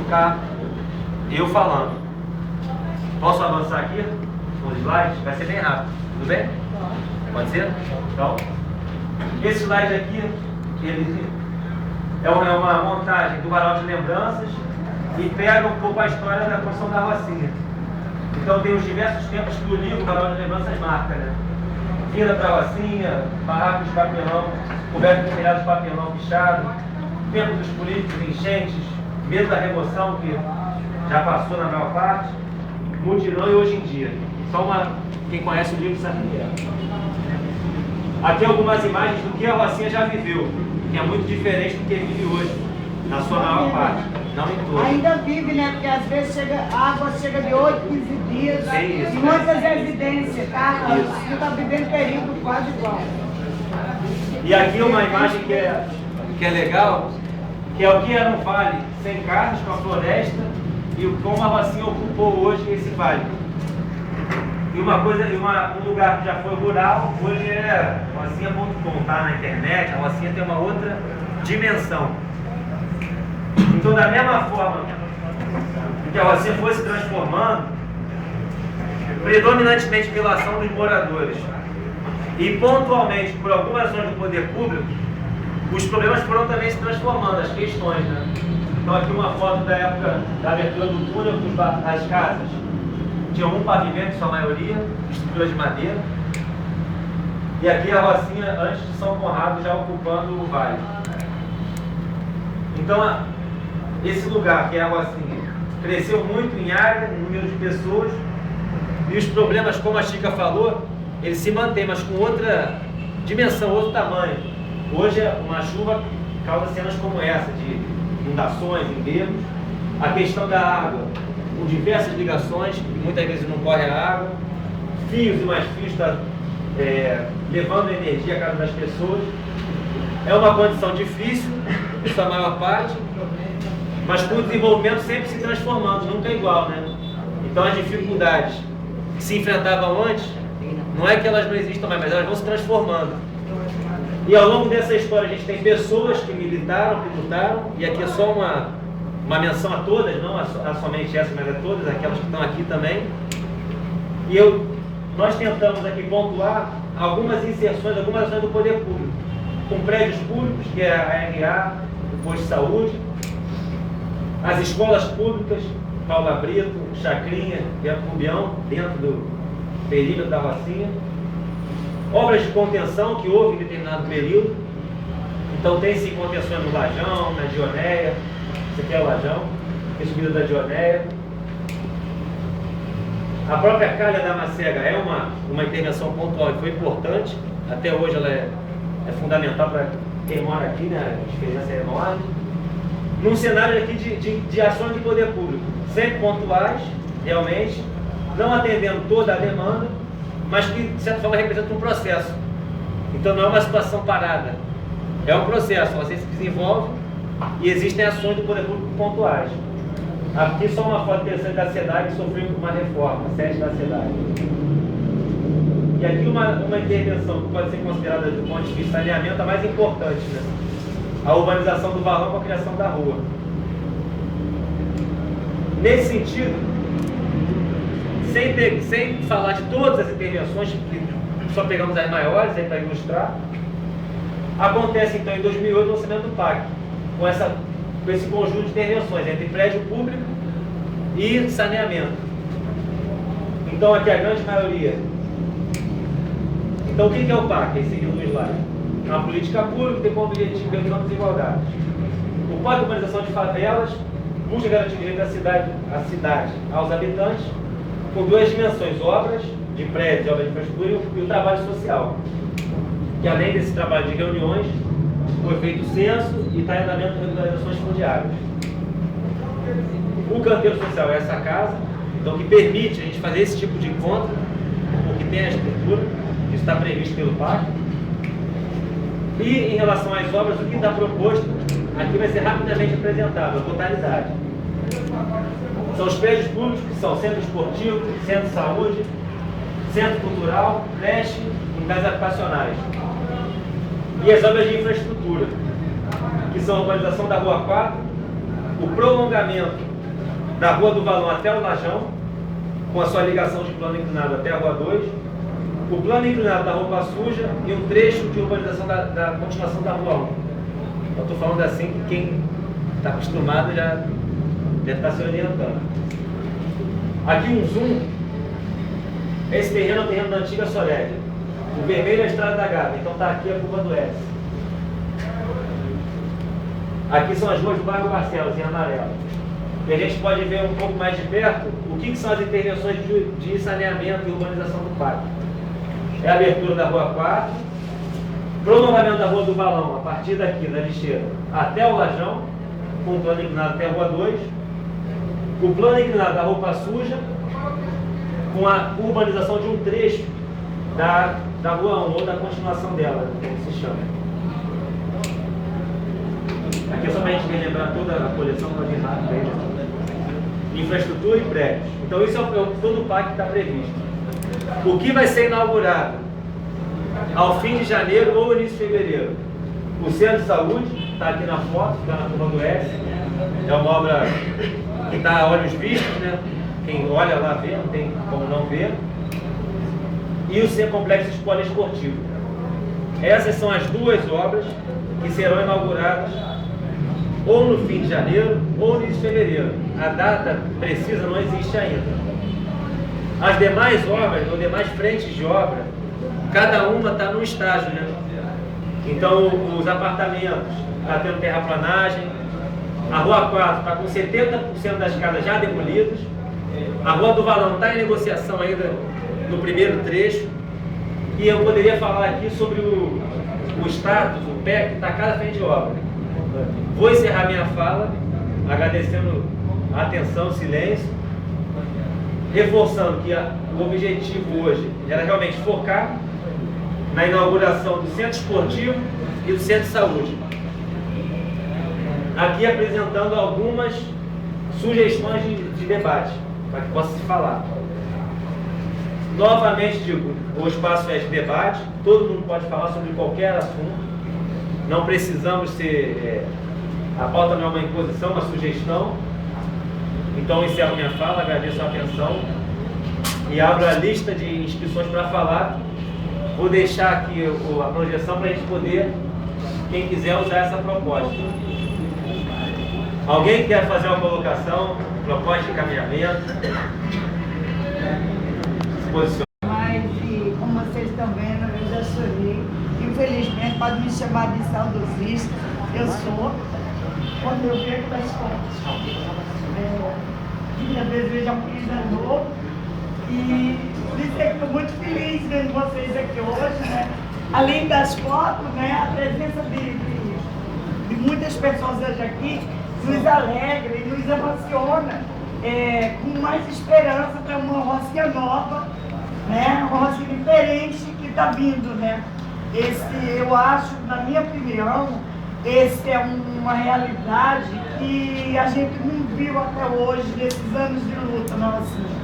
ficar eu falando. Posso avançar aqui com os slides? Vai ser bem rápido, tudo bem? Pode ser? Então, esse slide aqui, ele é uma montagem do varal de lembranças e pega um pouco a história da construção da Rocinha. Então tem os diversos tempos que o livro, o varal de lembranças, marca, né? Vinda para a Rocinha, barracos de papelão, coberto com telhado de papelão pichado, tempo dos políticos, enchentes, medo da remoção, que já passou na maior parte, mutirão e hoje em dia. Quem conhece o livro sabe o que é. Aqui algumas imagens do que a Rocinha já viveu, que é muito diferente do que vive hoje, na sua maior parte, não em todas. Ainda vive, né? Porque às vezes a água chega de 8, 15 dias, Isso, em muitas residências, tá? A Rocinha está vivendo período quase igual. E aqui uma imagem que é legal, que é o que era um vale sem carros, com a floresta, e como a Rocinha ocupou hoje esse vale. E um lugar que já foi rural, hoje é Rocinha.com, tá na internet. A Rocinha tem uma outra dimensão. Então, da mesma forma que a Rocinha foi se transformando, predominantemente pela ação dos moradores e pontualmente por algumas ações do poder público, os problemas foram também se transformando, as questões, né? Então aqui uma foto da época da abertura do túnel, as casas tinham um pavimento, em sua maioria, estrutura de madeira. E aqui a Rocinha, antes de São Conrado, já ocupando o vale. Então, esse lugar, que é a Rocinha, cresceu muito em área, em número de pessoas, e os problemas, como a Chica falou, eles se mantêm, mas com outra dimensão, outro tamanho. Hoje, uma chuva causa cenas como essa, de inundações, enterros, a questão da água, com diversas ligações, que muitas vezes não corre a água, fios e mais fios levando energia à casa das pessoas. É uma condição difícil, em sua maior parte, mas com o desenvolvimento sempre se transformando, nunca igual, né? Então as dificuldades que se enfrentavam antes, não é que elas não existam mais, mas elas vão se transformando. E ao longo dessa história a gente tem pessoas que militaram, que lutaram, e aqui é só uma menção a todas, não a somente essa, mas a todas, aquelas que estão aqui também. E nós tentamos aqui pontuar algumas inserções, algumas ações do poder público, com prédios públicos, que é a RA, o posto de saúde, as escolas públicas, Paula Brito, Chacrinha e a Rubião, dentro do perímetro da Rocinha, obras de contenção que houve em determinado período. Então tem-se contenções no Lajão, na Dionéia, esse aqui é o Lajão, que é a subida da Dionéia. A própria calha da Macega é uma intervenção pontual e foi importante, até hoje ela é fundamental para quem mora aqui, né? A diferença é enorme. Num cenário aqui de ações de poder público, sempre pontuais, realmente, não atendendo toda a demanda, mas que, de certa forma, representa um processo. Então não é uma situação parada, é um processo, você se desenvolve e existem ações do poder público pontuais. Aqui só uma foto interessante da cidade que sofreu uma reforma, a sede da cidade. E aqui uma intervenção que pode ser considerada do ponto de vista de saneamento a mais importante, né? A urbanização do valão com a criação da rua. Nesse sentido, sem falar de todas as intervenções, que só pegamos as maiores aí para ilustrar, acontece então em 2008 o lançamento do PAC, com esse conjunto de intervenções entre prédio público e saneamento. Então aqui a grande maioria. Então o que é o PAC? Seguindo o slide. É uma política pública que tem como objetivo reduzir desigualdades. O PAC é a urbanização de favelas, busca garantir o direito à cidade aos habitantes, com duas dimensões: obras de prédios, obras de infraestrutura e o trabalho social. Que além desse trabalho de reuniões, foi feito censo e está em andamento de regularizações fundiárias. O canteiro social é essa casa, então que permite a gente fazer esse tipo de encontro, porque tem a estrutura, isso está previsto pelo PAC. E em relação às obras, o que está proposto aqui vai ser rapidamente apresentado, a totalidade. São os prédios públicos, que são centro esportivo, centro de saúde, centro cultural, creche, unidades habitacionais. E as obras de infraestrutura, que são a urbanização da Rua 4, o prolongamento da Rua do Valão até o Lajão, com a sua ligação de plano inclinado até a Rua 2, o plano inclinado da Roupa Suja e um trecho de urbanização da continuação da Rua 1. Eu estou falando assim que quem está acostumado já deve estar se orientando. Aqui um zoom. Esse terreno é o terreno da antiga Sorédia. O vermelho é a Estrada da Gávea, então está aqui a curva do S. Aqui são as ruas do bairro Barcelos, em amarelo. E a gente pode ver um pouco mais de perto o que são as intervenções de saneamento e urbanização do pátio. É a abertura da Rua 4, prolongamento da Rua do Balão, a partir daqui, da lixeira, até o Lajão, com o plano inclinado até a Rua 2, o plano inclinado da Roupa Suja, com a urbanização de um trecho da Rua 1, ou da continuação dela, como se chama. Aqui é só para a gente relembrar toda a coleção para vir rápido aí. Infraestrutura e prédios. Então isso é todo o PAC que está previsto. O que vai ser inaugurado ao fim de janeiro ou início de fevereiro? O Centro de Saúde, está aqui na foto, está na curva do S. É uma obra que está a olhos vistos, né? Quem olha lá vê, não tem como não ver. E o Centro Complexo Poliesportivo. Essas são as duas obras que serão inauguradas ou no fim de janeiro ou no início de fevereiro. A data precisa não existe ainda. As demais obras, ou demais frentes de obra, cada uma está num estágio, né? Então, os apartamentos está tendo terraplanagem, a Rua 4 está com 70% das casas já demolidas, a Rua do Valão está em negociação ainda no primeiro trecho, e eu poderia falar aqui sobre o status, o PEC, que está cada frente de obra. Vou encerrar minha fala, agradecendo a atenção, o silêncio, reforçando que o objetivo hoje era realmente focar na inauguração do Centro Esportivo e do Centro de Saúde. Aqui apresentando algumas sugestões de debate, para que possa se falar. Novamente digo, o espaço é de debate, todo mundo pode falar sobre qualquer assunto, não precisamos ser... a pauta não é uma imposição, uma sugestão. Então encerro minha fala, agradeço a atenção e abro a lista de inscrições para falar. Vou deixar aqui a projeção para a gente poder, quem quiser, usar essa proposta. Alguém quer fazer uma colocação, proposta de encaminhamento? Se posicione. Mas, como vocês estão vendo, eu já sorri. Infelizmente, pode me chamar de saudosista. Eu sou. Quando eu vejo as fotos, às vezes vejo a polícia novo. E por isso é que estou muito feliz vendo vocês aqui hoje, né? Além das fotos, né? A presença de muitas pessoas hoje aqui nos alegra e nos emociona com mais esperança para uma Rocinha nova, né? Uma Rocinha diferente que está vindo, né? Eu acho, na minha opinião, esse é uma realidade que a gente não viu até hoje, nesses anos de luta, não assim.